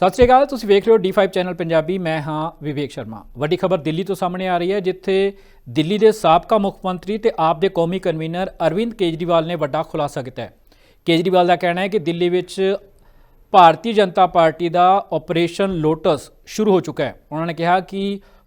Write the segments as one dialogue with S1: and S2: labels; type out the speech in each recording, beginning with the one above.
S1: ਸਤਿ ਸ਼੍ਰੀ ਅਕਾਲ। ਤੁਸੀਂ ਵੇਖ ਰਹੇ ਹੋ D5 ਚੈਨਲ ਪੰਜਾਬੀ। ਮੈਂ ਹਾਂ ਵਿਵੇਕ ਸ਼ਰਮਾ। ਵੱਡੀ ਖਬਰ ਦਿੱਲੀ ਤੋਂ ਸਾਹਮਣੇ ਆ ਰਹੀ ਹੈ, ਜਿੱਥੇ ਦਿੱਲੀ ਦੇ ਸਾਬਕਾ ਮੁੱਖ ਮੰਤਰੀ ਤੇ ਆਪ ਦੇ ਕੌਮੀ ਕਨਵੀਨਰ ਅਰਵਿੰਦ ਕੇਜਰੀਵਾਲ ਨੇ ਵੱਡਾ ਖੁਲਾਸਾ ਕੀਤਾ ਹੈ। ਕੇਜਰੀਵਾਲ ਦਾ ਕਹਿਣਾ ਹੈ ਕਿ ਦਿੱਲੀ ਵਿੱਚ ਭਾਰਤੀ ਜਨਤਾ ਪਾਰਟੀ ਦਾ ਆਪਰੇਸ਼ਨ ਲੋਟਸ ਸ਼ੁਰੂ ਹੋ ਚੁੱਕਾ ਹੈ। ਉਹਨਾਂ ਨੇ ਕਿਹਾ ਕਿ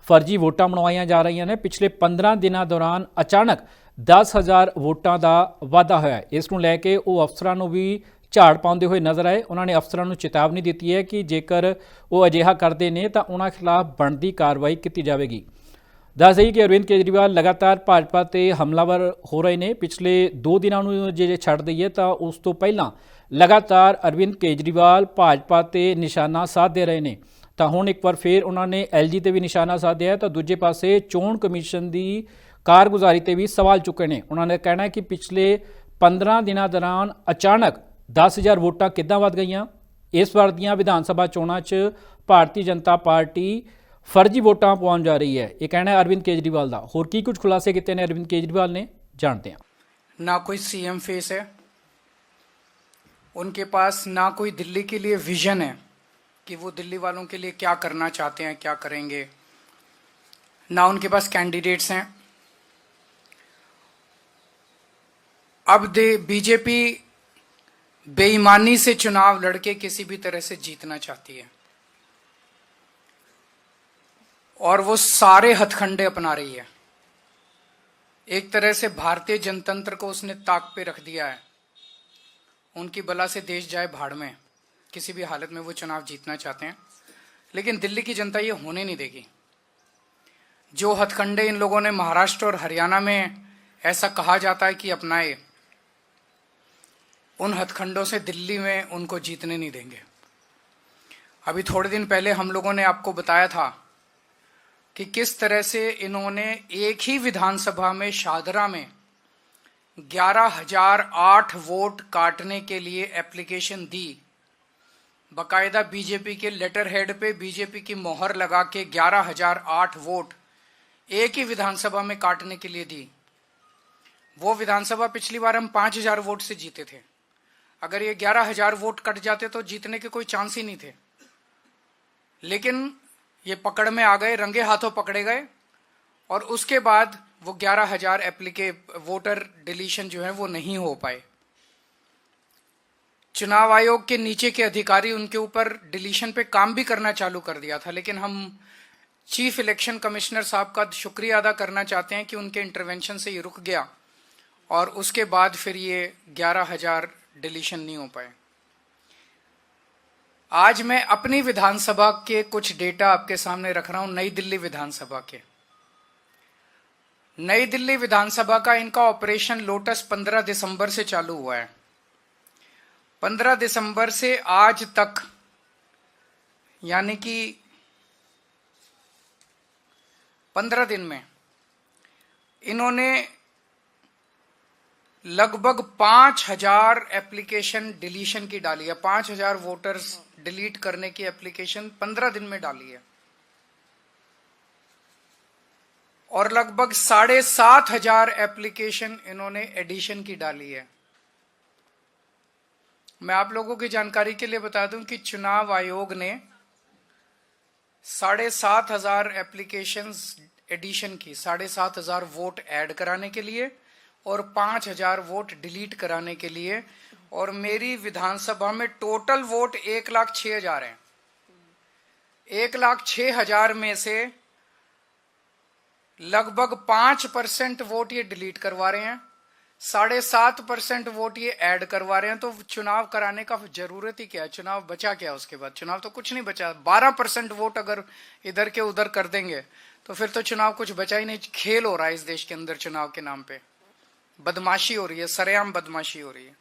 S1: ਫਰਜ਼ੀ ਵੋਟਾਂ ਬਣਵਾਈਆਂ ਜਾ ਰਹੀਆਂ ਨੇ। ਪਿਛਲੇ 15 ਦਿਨਾਂ ਦੌਰਾਨ ਅਚਾਨਕ 10,000 ਵੋਟਾਂ ਦਾ ਵਾਧਾ ਹੋਇਆ। ਇਸ ਨੂੰ ਲੈ ਕੇ ਉਹ ਅਫਸਰਾਂ ਨੂੰ ਵੀ ਝਾੜ ਪਾਉਂਦੇ ਹੋਏ ਨਜ਼ਰ ਆਏ। ਉਹਨਾਂ ਨੇ ਅਫਸਰਾਂ ਨੂੰ ਚੇਤਾਵਨੀ ਦਿੱਤੀ ਹੈ ਕਿ ਜੇਕਰ ਉਹ ਅਜਿਹਾ ਕਰਦੇ ਨੇ ਤਾਂ ਉਹਨਾਂ ਖਿਲਾਫ ਬਣਦੀ ਕਾਰਵਾਈ ਕੀਤੀ ਜਾਵੇਗੀ। ਦੱਸ ਦੇਈਏ ਕਿ ਅਰਵਿੰਦ ਕੇਜਰੀਵਾਲ ਲਗਾਤਾਰ ਭਾਜਪਾ ਤੇ ਹਮਲਾਵਰ ਹੋ ਰਹੇ ਨੇ। ਪਿਛਲੇ 2 ਦਿਨਾਂ ਨੂੰ ਜੇ ਛੱਡ ਦਈਏ ਤਾਂ ਉਸ ਤੋਂ ਪਹਿਲਾਂ ਲਗਾਤਾਰ ਅਰਵਿੰਦ ਕੇਜਰੀਵਾਲ ਭਾਜਪਾ ਤੇ ਨਿਸ਼ਾਨਾ ਸਾਧਦੇ ਰਹੇ ਨੇ। ਤਾਂ ਹੁਣ ਇੱਕ ਵਾਰ ਫੇਰ ਉਹਨਾਂ ਨੇ LG ਤੇ ਵੀ ਨਿਸ਼ਾਨਾ ਸਾਧਿਆ ਤਾਂ ਦੂਜੇ ਪਾਸੇ ਚੋਣ ਕਮਿਸ਼ਨ ਦੀ ਕਾਰਗੁਜ਼ਾਰੀ ਤੇ ਵੀ ਸਵਾਲ ਚੁੱਕੇ ਨੇ। ਉਹਨਾਂ ਨੇ ਕਹਿਣਾ ਕਿ ਪਿਛਲੇ 15 ਦਿਨਾਂ ਦੌਰਾਨ ਅਚਾਨਕ 10,000 ਵੋਟਾਂ ਕਿੱਦਾਂ ਵੱਧ ਗਈਆਂ। ਇਸ ਵਾਰ ਦੀਆਂ ਵਿਧਾਨ ਸਭਾ ਚੋਣਾਂ 'ਚ ਭਾਰਤੀ ਜਨਤਾ ਪਾਰਟੀ ਫਰਜ਼ੀ ਵੋਟਾਂ ਪਵਾਉਣ ਜਾ ਰਹੀ ਹੈ। ਇਹ ਕਹਿਣਾ ਹੈ ਅਰਵਿੰਦ ਕੇਜਰੀਵਾਲ ਦਾ। ਹੋਰ ਕੀ ਕੁਝ ਖੁਲਾਸੇ ਕੀਤੇ ਨੇ ਅਰਵਿੰਦ ਕੇਜਰੀਵਾਲ ने, जानते हैं।
S2: ना कोई CM फेस है उनके पास, ना कोई दिल्ली के लिए विजन है कि वो दिल्ली वालों के लिए क्या करना चाहते हैं, क्या करेंगे। ना उनके पास कैंडिडेट्स हैं। अब बीजेपी बेईमानी से चुनाव लड़के किसी भी तरह से जीतना चाहती है और वो सारे हथकंडे अपना रही है। एक तरह से भारतीय जनतंत्र को उसने ताक पे रख दिया है। उनकी बला से देश जाए भाड़ में, किसी भी हालत में वो चुनाव जीतना चाहते हैं, लेकिन दिल्ली की जनता ये होने नहीं देगी। जो हथकंडे इन लोगों ने महाराष्ट्र और हरियाणा में ऐसा कहा जाता है कि अपनाए, उन हथकंडों से दिल्ली में उनको जीतने नहीं देंगे। अभी थोड़े दिन पहले हम लोगों ने आपको बताया था कि किस तरह से इन्होंने एक ही विधानसभा में शाहदरा में 11,008 वोट काटने के लिए एप्लीकेशन दी। बाकायदा बीजेपी के लेटर हेड पे बीजेपी की मोहर लगा के 11,008 वोट एक ही विधानसभा में काटने के लिए दी। वो विधानसभा पिछली बार हम 5,000 वोट से जीते थे। अगर ये 11,000 वोट कट जाते तो जीतने के कोई चांस ही नहीं थे, लेकिन ये पकड़ में आ गए, रंगे हाथों पकड़े गए और उसके बाद वो 11,000 वोटर डिलीशन जो है वो नहीं हो पाए। चुनाव आयोग के नीचे के अधिकारी उनके ऊपर डिलीशन पे काम भी करना चालू कर दिया था, लेकिन हम चीफ इलेक्शन कमिश्नर साहब का शुक्रिया अदा करना चाहते हैं कि उनके इंटरवेंशन से ये रुक गया और उसके बाद फिर ये 11,000 डिलीशन नहीं हो पाए। आज मैं अपनी विधानसभा के कुछ डेटा आपके सामने रख रहा हूं। नई दिल्ली विधानसभा के, नई दिल्ली विधानसभा का इनका ऑपरेशन लोटस 15 दिसंबर से चालू हुआ है। 15 दिसंबर से आज तक, यानी कि 15 दिन में इन्होंने लगभग 5,000 एप्लीकेशन डिलीशन की डाली है। 5,000 वोटर्स डिलीट करने की एप्लीकेशन 15 दिन में डाली है और लगभग 7,500 एप्लीकेशन इन्होंने एडिशन की डाली है। मैं आप लोगों की जानकारी के लिए बता दूं कि चुनाव आयोग ने 7,500 एप्लीकेशंस एडिशन की, 7,500 वोट ऐड कराने के लिए और 5,000 वोट डिलीट कराने के लिए। और मेरी विधानसभा में टोटल वोट 1,06,000 हैं। 1,06,000 में से लगभग 5% वोट ये डिलीट करवा रहे हैं, 7.5% वोट ये ऐड करवा रहे हैं। तो चुनाव कराने का जरूरत ही क्या है? चुनाव बचा क्या उसके बाद? चुनाव तो कुछ नहीं बचा। 12% वोट अगर इधर के उधर कर देंगे तो फिर तो चुनाव कुछ बचा ही नहीं। खेल हो रहा है इस देश के अंदर चुनाव के नाम पे, बदमाशी हो रही है, सरेआम बदमाशी हो रही है।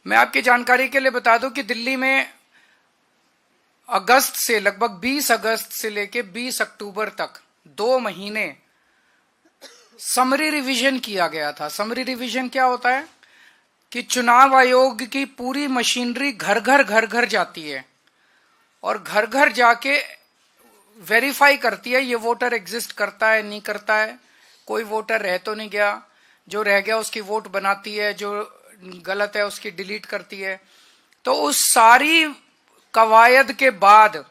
S2: मैं आपकी जानकारी के लिए बता दूं कि दिल्ली में अगस्त से, लगभग 20 अगस्त से लेके 20 अक्टूबर तक 2 महीने समरी रिवीजन किया गया था। समरी रिवीजन क्या होता है कि चुनाव आयोग की पूरी मशीनरी घर घर जाती है और घर घर जाके वेरीफाई करती है ये वोटर एग्जिस्ट करता है, नहीं करता है, कोई वोटर रह तो नहीं गया, जो रह गया उसकी वोट बनाती है, जो गलत है उसकी डिलीट करती है। तो उस सारी कवायद के बाद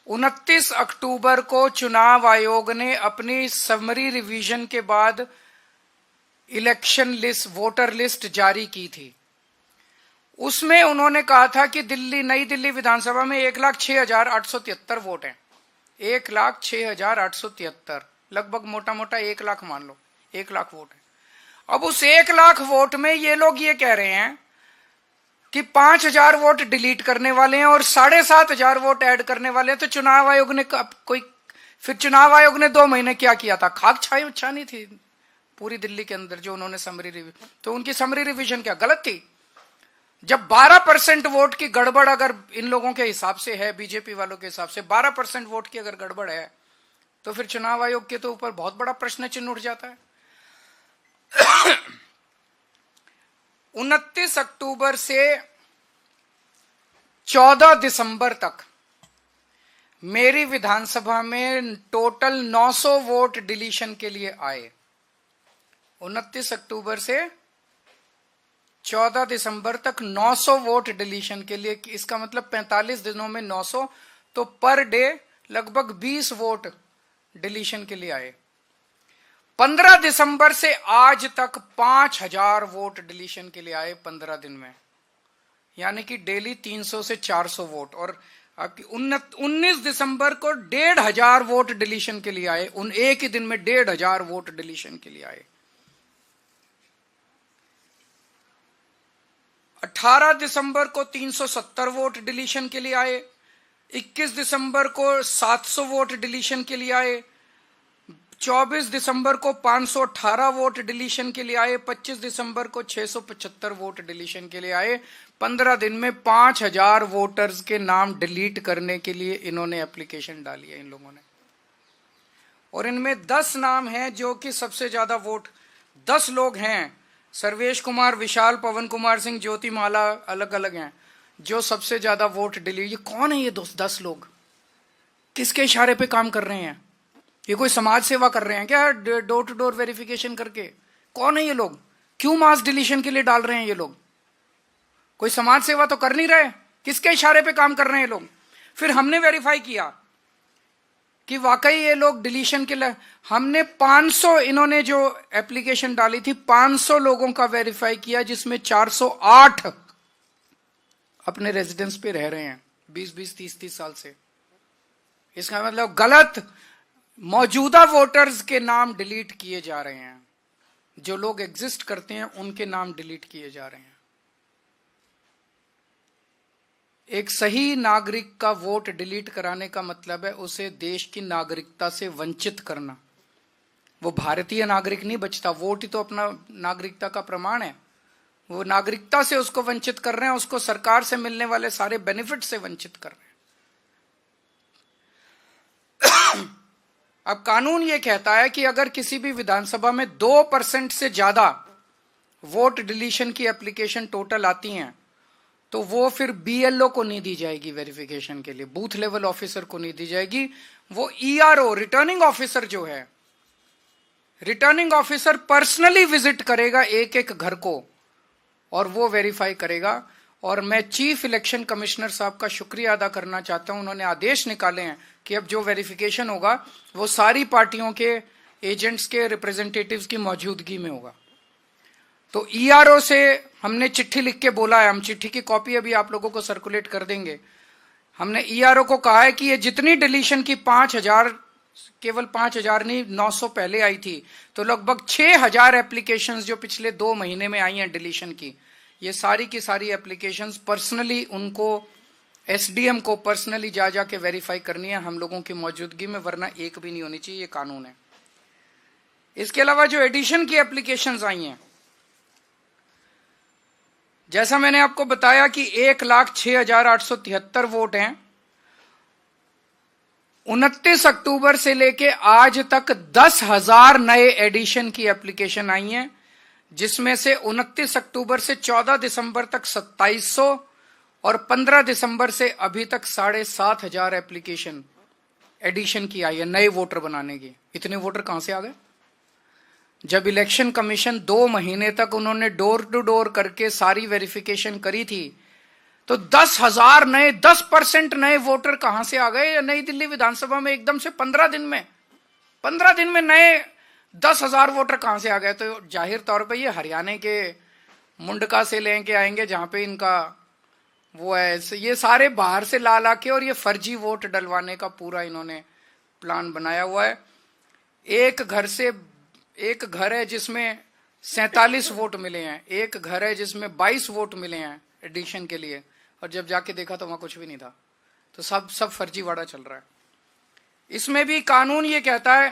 S2: 29 अक्टूबर को चुनाव आयोग ने अपनी समरी रिवीजन के बाद इलेक्शन लिस्ट, वोटर लिस्ट जारी की थी। उसमें उन्होंने कहा था कि नई दिल्ली विधानसभा में 1,06,873 वोट हैं। 1,06,873, लगभग मोटा मोटा 1 लाख मान लो, 1 लाख वोट है। अब उस 1 लाख वोट में ये लोग ये कह रहे हैं कि 5,000 वोट डिलीट करने वाले हैं और 7,500 वोट ऐड करने वाले हैं। तो चुनाव आयोग ने फिर चुनाव आयोग ने 2 महीने क्या किया था? खाक छानी थी पूरी दिल्ली के अंदर जो उन्होंने समरी रिवीजन। तो उनकी समरी रिवीजन क्या गलत थी? जब 12% वोट की गड़बड़ अगर इन लोगों के हिसाब से है, बीजेपी वालों के हिसाब से 12% वोट की अगर गड़बड़ है, तो फिर चुनाव आयोग के तो ऊपर बहुत बड़ा प्रश्न चिन्ह उठ जाता है। 29 अक्टूबर से 14 दिसंबर तक मेरी विधानसभा में टोटल 900 वोट डिलीशन के लिए आए। 29 अक्टूबर से 14 दिसंबर तक 900 वोट डिलीशन के लिए। इसका मतलब 45 दिनों में 900, तो पर डे लगभग 20 वोट डिलीशन के लिए आए। 15 दिसंबर से आज तक 5,000 वोट डिलीशन के लिए आए 15 दिन में, यानी कि डेली 300 से 400 वोट। और आपकी 19 दिसंबर को 1,500 वोट डिलीशन के लिए आए। एक ही दिन में 1,500 वोट डिलीशन के लिए आए। 18 दिसंबर को 370 वोट डिलीशन के लिए आए। 21 दिसंबर को 700 वोट डिलीशन के लिए आए। 24 दिसंबर को 518 वोट डिलीशन के लिए आए। 25 दिसंबर को 675 वोट डिलीशन के लिए आए। 15 दिन में 5,000 वोटर्स के नाम डिलीट करने के लिए इन्होंने एप्लीकेशन डाली है इन लोगों ने। और इनमें 10 नाम हैं जो कि सबसे ज्यादा वोट, 10 लोग हैं, सर्वेश कुमार, विशाल, पवन कुमार सिंह, ज्योति माला, अलग अलग हैं, जो सबसे ज्यादा वोट डिलीट। ये कौन है ये 10 लोग? किसके इशारे पे काम कर रहे हैं? ये कोई समाज सेवा कर रहे हैं क्या डोर टू डोर वेरिफिकेशन करके? कौन है ये लोग? क्यों मास डिलीशन के लिए डाल रहे हैं ये लोग? कोई समाज सेवा तो कर नहीं रहे। किसके इशारे पे काम कर रहे हैं ये लोग? फिर हमने वेरीफाई किया कि वाकई ये लोग डिलीशन के लिए, हमने 500, इन्होंने जो एप्लीकेशन डाली थी 500 लोगों का वेरीफाई किया, जिसमें 408 अपने रेजिडेंस पे रह रहे हैं 20-20, 30-30 साल से। इसका मतलब गलत मौजूदा वोटर्स के नाम डिलीट किए जा रहे हैं। जो लोग एग्जिस्ट करते हैं उनके नाम डिलीट किए जा रहे हैं। एक सही नागरिक का वोट डिलीट कराने का मतलब है उसे देश की नागरिकता से वंचित करना। वो भारतीय नागरिक नहीं बचता। वोट ही तो अपना नागरिकता का प्रमाण है। वो नागरिकता से उसको वंचित कर रहे हैं, उसको सरकार से मिलने वाले सारे बेनिफिट से वंचित कर रहे हैं। अब कानून ये कहता है कि अगर किसी भी विधानसभा में 2% से ज्यादा वोट डिलीशन की एप्लीकेशन टोटल आती हैं, तो वो फिर बीएलओ को नहीं दी जाएगी वेरिफिकेशन के लिए, बूथ लेवल ऑफिसर को नहीं दी जाएगी। वो ईआरओ, रिटर्निंग ऑफिसर जो है, रिटर्निंग ऑफिसर पर्सनली विजिट करेगा एक एक घर को और वो वेरीफाई करेगा। और मैं चीफ इलेक्शन कमिश्नर साहब का शुक्रिया अदा करना चाहता हूं। उन्होंने आदेश निकाले हैं कि अब जो वेरिफिकेशन होगा वो सारी पार्टियों के एजेंट्स के रिप्रेजेंटेटिव्स की मौजूदगी में होगा। तो ईआरओ से हमने चिट्ठी लिख के बोला है, हम चिट्ठी की कॉपी अभी आप लोगों को सर्कुलेट कर देंगे। हमने ईआरओ को कहा है कि ये जितनी डिलीशन की 5,000, केवल 5,000 नहीं 900 पहले आई थी, तो लगभग 6,000 एप्लीकेशंस जो पिछले 2 महीने में आई हैं डिलीशन की, ये सारी की सारी एप्लीकेशंस पर्सनली उनको, एसडीएम को पर्सनली जा जाके वेरीफाई करनी है हम लोगों की मौजूदगी में, वरना एक भी नहीं होनी चाहिए, ये कानून है। इसके अलावा जो एडिशन की एप्लीकेशंस आई हैं, जैसा मैंने आपको बताया कि 1,06,873 वोट हैं। 29 अक्टूबर से लेके आज तक 10,000 नए एडिशन की एप्लीकेशन आई हैं, जिसमें से 29 अक्टूबर से 14 दिसंबर तक 2,700 और 15 दिसंबर से अभी तक 7,500 एप्लीकेशन एडिशन की आई है नए वोटर बनाने की। इतने वोटर कहां से आ गए? जब इलेक्शन कमीशन 2 महीने तक उन्होंने डोर टू डोर करके सारी वेरिफिकेशन करी थी, तो 10,000 नए 10% नए वोटर कहां से आ गए नई दिल्ली विधानसभा में एकदम से 15 दिन में नए 10,000 वोटर कहां से आ गए। तो जाहिर तौर पे ये हरियाणा के मुंडका से लेके आएंगे जहां पे इनका वो है। ये सारे बाहर से ला ला के और ये फर्जी वोट डलवाने का पूरा इन्होंने प्लान बनाया हुआ है। एक घर है जिसमें 47 वोट मिले हैं, एक घर है जिसमें 22 वोट मिले हैं एडिशन के लिए, और जब जाके देखा तो वहां कुछ भी नहीं था। तो सब फर्जीवाड़ा चल रहा है। इसमें भी कानून ये कहता है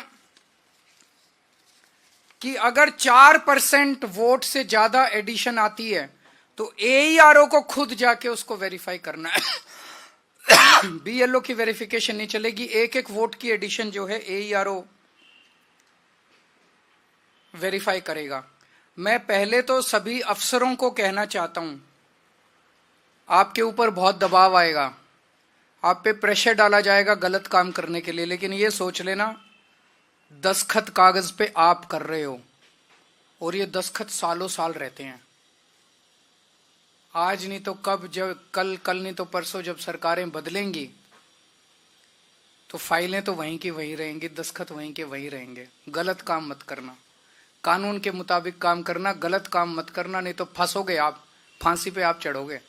S2: कि अगर 4% वोट से ज्यादा एडिशन आती है तो एईआरओ को खुद जाके उसको वेरीफाई करना है। बीएलओ की वेरिफिकेशन नहीं चलेगी। एक वोट की एडिशन जो है एईआरओ वेरीफाई करेगा। मैं पहले तो सभी अफसरों को कहना चाहता हूं, आपके ऊपर बहुत दबाव आएगा, आप पे प्रेशर डाला जाएगा गलत काम करने के लिए, लेकिन ये सोच लेना दस्तखत कागज पे आप कर रहे हो और ये दस्तखत सालों साल रहते हैं। आज नहीं तो कब, जब कल नहीं तो परसों जब सरकारें बदलेंगी तो फाइलें तो वहीं की वहीं रहेंगी, दस्तखत वहीं के वहीं रहेंगे। गलत काम मत करना, कानून के मुताबिक काम करना, गलत काम मत करना, नहीं तो फंसोगे आप, फांसी पे आप चढ़ोगे।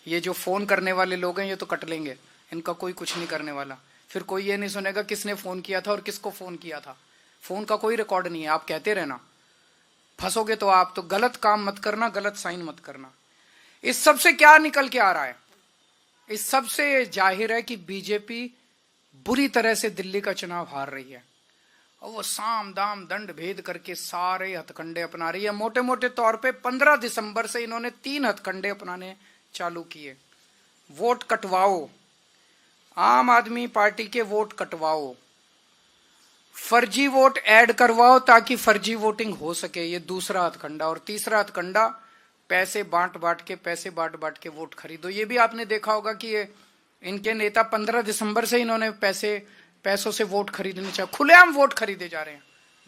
S2: ये जो फोन करने वाले लोग हैं ये तो कट लेंगे, इनका कोई कुछ नहीं करने वाला। फिर कोई ये नहीं सुनेगा किसने फोन किया था और किसको फोन किया था, फोन का कोई रिकॉर्ड नहीं है। आप कहते रहना, फंसोगे तो आप। तो गलत काम मत करना, गलत साइन मत करना। इस सब से क्या निकल के आ रहा है? इस सब से जाहिर है कि बीजेपी बुरी तरह से दिल्ली का चुनाव हार रही है और वो साम दाम दंड भेद करके सारे हथकंडे अपना रही है। मोटे मोटे तौर पे 15 दिसंबर से इन्होंने 3 हथकंडे अपनाने चालू किए। वोट कटवाओ, आम आदमी पार्टी के वोट कटवाओ, फर्जी वोट ऐड करवाओ ताकि फर्जी वोटिंग हो सके, ये दूसरा हथकंडा। और तीसरा हथकंडा पैसे बांट बांट के वोट खरीदो। ये भी आपने देखा होगा कि ये इनके नेता 15 दिसंबर से इन्होंने पैसों से वोट खरीदने चाहिए, खुलेआम वोट खरीदे जा रहे हैं।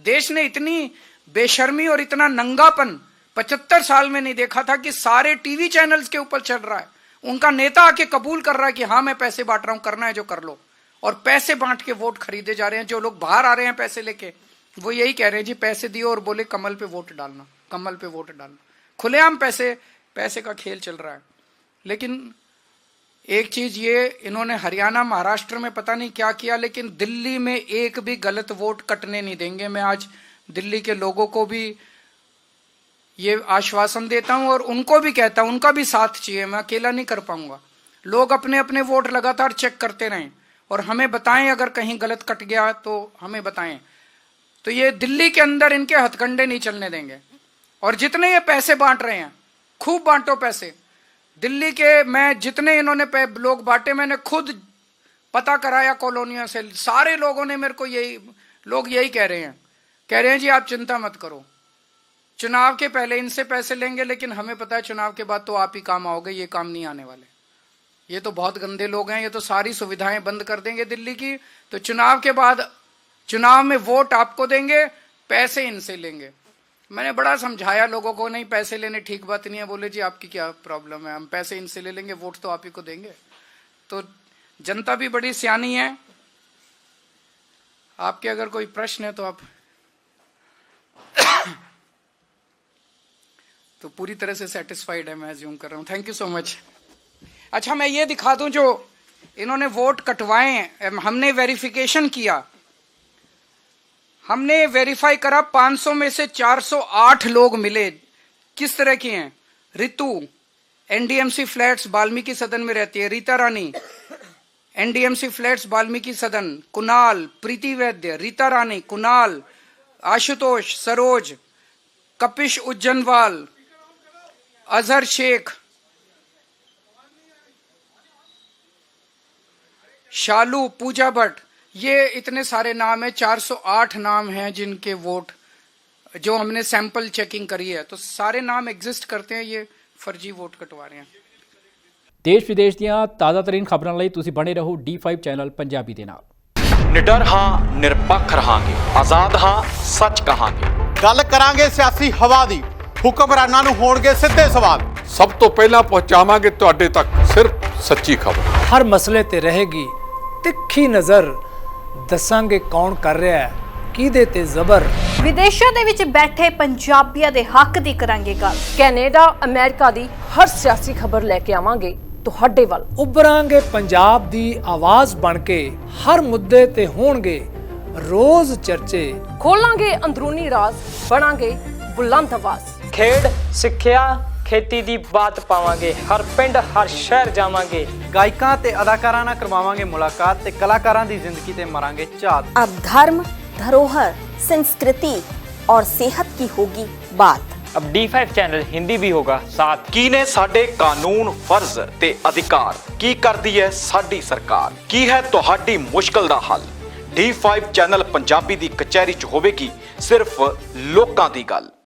S2: देश ने इतनी बेशर्मी और इतना नंगापन 75 साल में नहीं देखा था कि सारे टीवी चैनल्स के ऊपर चल रहा है। उनका नेता आके कबूल कर रहा है कि हाँ मैं पैसे बांट रहा हूं, करना है जो कर लो, और पैसे बांट के वोट खरीदे जा रहे हैं। जो लोग बाहर आ रहे हैं पैसे लेके वो यही कह रहे हैं जी पैसे दियो और बोले कमल पे वोट डालना, कमल पे वोट डालना। खुलेआम पैसे का खेल चल रहा है। लेकिन एक चीज ये, इन्होंने हरियाणा महाराष्ट्र में पता नहीं क्या किया, लेकिन दिल्ली में एक भी गलत वोट कटने नहीं देंगे। मैं आज दिल्ली के लोगों को भी ये आश्वासन देता हूं और उनको भी कहता हूं, उनका भी साथ चाहिए, मैं अकेला नहीं कर पाऊंगा। लोग अपने अपने वोट लगातार चेक करते रहें और हमें बताएं अगर कहीं गलत कट गया तो हमें बताएं। तो ये दिल्ली के अंदर इनके हथकंडे नहीं चलने देंगे। और जितने ये पैसे बांट रहे हैं, खूब बांटो पैसे। दिल्ली के मैं जितने इन्होंने लोग बांटे, मैंने खुद पता कराया कॉलोनियों से, सारे लोगों ने मेरे को यही कह रहे हैं जी आप चिंता मत करो, चुनाव के पहले इनसे पैसे लेंगे, लेकिन हमें पता है चुनाव के बाद तो आप ही काम आओगे, ये काम नहीं आने वाले। ये तो बहुत गंदे लोग हैं, ये तो सारी सुविधाएं बंद कर देंगे दिल्ली की। तो चुनाव के बाद, चुनाव में वोट आपको देंगे, पैसे इनसे लेंगे। मैंने बड़ा समझाया लोगों को, नहीं पैसे लेने ठीक बात नहीं है। बोले जी आपकी क्या प्रॉब्लम है, हम पैसे इनसे ले लेंगे, वोट तो आप ही को देंगे। तो जनता भी बड़ी सियानी है। आपके अगर कोई प्रश्न है तो आप तो पूरी तरह से सेटिस्फाइड है, मैं अज्यूम कर रहा हूं। Thank you so much. अच्छा, मैं ये दिखा दूं जो इन्होंने वोट कटवाए हैं, हमने वेरिफिकेशन किया, हमने वेरीफाई करा, 500 में से 408 लोग मिले। किस तरह के हैं? रितु एनडीएमसी फ्लैट्स वाल्मीकि सदन में रहती है, रीता रानी एनडीएमसी फ्लैट्स वाल्मीकि सदन, कुणाल, प्रीति वैद्य, रीता रानी, कुणाल, आशुतोष, सरोज, कपिश उज्जैनवाल, अजहर शेख, शालू, पूजा भट्ट, ये इतने सारे नाम है। 408 नाम हैं जिनके वोट जो हमने सैंपल चेकिंग करी है, तो सारे नाम एग्जिस्ट करते हैं, ये फर्जी वोट कटवा रहे हैं।
S1: ਦੇਸ਼ ਵਿਦੇਸ਼ ਦੀਆਂ ਤਾਜ਼ਾ ਤਰੀਨ ਖਬਰਾਂ ਲਈ ਤੁਸੀਂ ਬਣੇ ਰਹੋ D5 ਚੈਨਲ ਪੰਜਾਬੀ ਦੇ ਨਾਲ।
S3: ਨਿਡਰ ਹਾਂ, ਨਿਰਪੱਖ ਰਹਾਂਗੇ, ਆਜ਼ਾਦ ਹਾਂ, ਸੱਚ ਕਹਾਂਗੇ।
S4: ਗੱਲ ਕਰਾਂਗੇ ਸਿਆਸੀ ਹਵਾ ਦੀ, ਹੁਕਮਰਾਨਾਂ ਨੂੰ ਹੋਣਗੇ ਸਿੱਧੇ ਸਵਾਲ। ਸਭ ਤੋਂ ਪਹਿਲਾਂ ਪਹੁੰਚਾਵਾਂਗੇ ਤੁਹਾਡੇ ਤੱਕ ਸਿਰਫ ਸੱਚੀ ਖਬਰ।
S5: ਹਰ ਮਸਲੇ ਤੇ ਰਹੇਗੀ ਤਿੱਖੀ ਨਜ਼ਰ, ਦੱਸਾਂਗੇ ਕੌਣ ਕਰ ਰਿਹਾ ਹੈ ਕਿਹਦੇ ਤੇ ਜ਼ਬਰ।
S6: ਵਿਦੇਸ਼ਾਂ ਦੇ ਵਿੱਚ ਬੈਠੇ ਪੰਜਾਬੀਆਂ ਦੇ ਹੱਕ ਦੀ ਕਰਾਂਗੇ ਗੱਲ।
S7: ਕੈਨੇਡਾ ਅਮਰੀਕਾ ਦੀ ਹਰ ਸਿਆਸੀ ਖਬਰ ਲੈ ਕੇ ਆਵਾਂਗੇ ਤੁਹਾਡੇ ਵੱਲ।
S5: ਉਭਰਾਂਗੇ ਪੰਜਾਬ ਦੀ ਆਵਾਜ਼ ਬਣ ਕੇ, ਹਰ ਮੁੱਦੇ ਤੇ ਹੋਣਗੇ ਰੋਜ਼ ਚਰਚੇ।
S7: ਖੋਲਾਂਗੇ ਅੰਦਰੂਨੀ ਰਾਜ਼, ਬਣਾਂਗੇ ਬੁਲੰਦ ਆਵਾਜ਼।
S8: ਖੇਡ, ਸਿੱਖਿਆ, ਖੇਤੀ ਦੀ ਬਾਤ ਪਾਵਾਂਗੇ, ਹਰ ਪਿੰਡ ਹਰ ਸ਼ਹਿਰ ਜਾਵਾਂਗੇ।
S9: ਗਾਇਕਾਂ ਤੇ ਅਦਾਕਾਰਾਂ ਨਾਲ ਕਰਵਾਵਾਂਗੇ ਮੁਲਾਕਾਤ ਤੇ ਕਲਾਕਾਰਾਂ ਦੀ ਜ਼ਿੰਦਗੀ ਤੇ ਮਾਰਾਂਗੇ ਝਾਤ।
S10: अब धर्म, धरोहर, संस्कृति और सेहत की होगी बात।
S8: अब D5 चैनल हिंदी भी होगा साथ।
S3: ਕੀ ਨੇ ਸਾਡੇ ਕਾਨੂੰਨ, ਫਰਜ਼ ਤੇ ਅਧਿਕਾਰ, ਕੀ ਕਰਦੀ ਹੈ ਸਾਡੀ ਸਰਕਾਰ, ਕੀ ਹੈ ਤੁਹਾਡੀ ਮੁਸ਼ਕਲ ਦਾ ਹੱਲ। D5 ਚੈਨਲ ਪੰਜਾਬੀ ਦੀ ਕਚਹਿਰੀ 'ਚ ਹੋਵੇਗੀ ਸਿਰਫ ਲੋਕਾਂ ਦੀ ਗੱਲ।